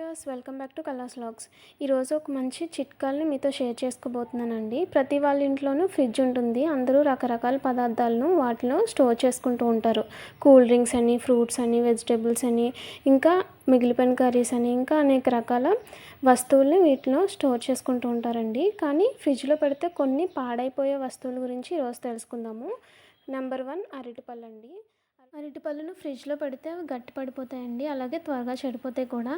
Viewers, welcome back to Kalla's vlogs. ఈరోజు ఒక మంచి చిట్కాల్ని మీతో షేర్ చేసుకోబోతున్నానండి. ప్రతి వాళ్ళ ఇంట్లోనూ ఫ్రిడ్జ్ ఉంటుంది. అందరూ రకరకాల పదార్థాలను వాటిలో స్టోర్ చేసుకుంటూ ఉంటారు. కూల్ డ్రింక్స్ అని, ఫ్రూట్స్ అని, వెజిటేబుల్స్ అని, ఇంకా మిగిలిపోయిన కర్రీస్ అని, ఇంకా అనేక రకాల వస్తువుల్ని వీటిలో స్టోర్ చేసుకుంటూ ఉంటారండి. కానీ ఫ్రిడ్జ్లో పెడితే కొన్ని పాడైపోయే వస్తువుల గురించి ఈరోజు తెలుసుకుందాము. నెంబర్ 1 అరటిపళ్ళు అండి. అరటిపళ్ళను ఫ్రిడ్జ్లో పెడితే అవి గట్టి పడిపోతాయండి, అలాగే త్వరగా చెడిపోతాయి కూడా.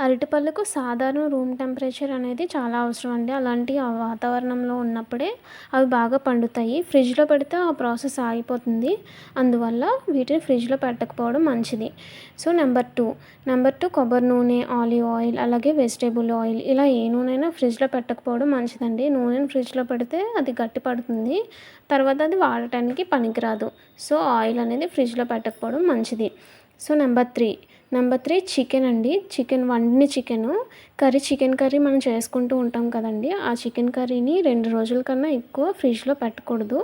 అరటిపళ్ళకు సాధారణ రూమ్ టెంపరేచర్ అనేది చాలా అవసరం అండి. అలాంటి ఆ వాతావరణంలో ఉన్నప్పుడే అవి బాగా పండుతాయి. ఫ్రిడ్జ్లో పెడితే ఆ ప్రాసెస్ ఆగిపోతుంది. అందువల్ల వీటిని ఫ్రిడ్జ్లో పెట్టకపోవడం మంచిది. సో నెంబర్ టూ కొబ్బరి నూనె, ఆలివ్ ఆయిల్, అలాగే వెజిటేబుల్ ఆయిల్, ఇలా ఏ నూనెైనా ఫ్రిడ్జ్లో పెట్టకపోవడం మంచిదండి. నూనెను ఫ్రిడ్జ్లో పెడితే అది గట్టి పడుతుంది, తర్వాత అది వాడటానికి పనికిరాదు. సో ఆయిల్ అనేది ఫ్రిడ్జ్లో పెట్టకపోవడం మంచిది. సో నెంబర్ త్రీ చికెన్ అండి. వండిన చికెన్ కర్రీ మనం చేసుకుంటూ ఉంటాం కదండి. ఆ చికెన్ కర్రీని 2 రోజుల కన్నా ఎక్కువ ఫ్రిడ్జ్లో పెట్టకూడదు.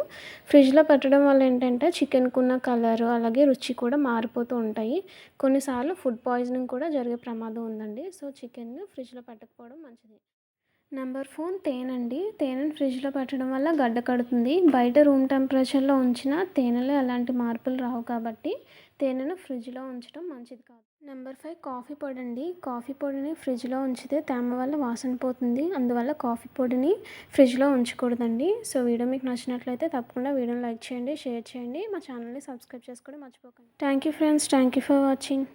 ఫ్రిడ్జ్లో పెట్టడం వల్ల ఏంటంటే చికెన్కున్న కలర్ అలాగే రుచి కూడా మారిపోతూ ఉంటాయి. కొన్నిసార్లు ఫుడ్ పాయిజనింగ్ కూడా జరిగే ప్రమాదం ఉందండి. సో చికెన్ని ఫ్రిడ్జ్లో పెట్టకపోవడం మంచిది. నెంబర్ 4 తేనండి. తేనెను ఫ్రిడ్జ్లో పెట్టడం వల్ల గడ్డ కడుతుంది. బయట రూమ్ టెంపరేచర్లో ఉంచిన తేనెలో ఎలాంటి మార్పులు రావు కాబట్టి తేనెను ఫ్రిడ్జ్లో ఉంచడం మంచిది కాదు. నెంబర్ 5 కాఫీ పొడి అండి. కాఫీ పొడిని ఫ్రిడ్జ్లో ఉంచితే తేమ వల్ల వాసన పోతుంది. అందువల్ల కాఫీ పొడిని ఫ్రిడ్జ్లో ఉంచకూడదండి. సో వీడియో మీకు నచ్చినట్లయితే తప్పకుండా వీడియోని లైక్ చేయండి, షేర్ చేయండి, మా ఛానల్ని సబ్స్క్రైబ్ చేసుకోవడం మర్చిపోకండి. Thank you friends, thank you for watching.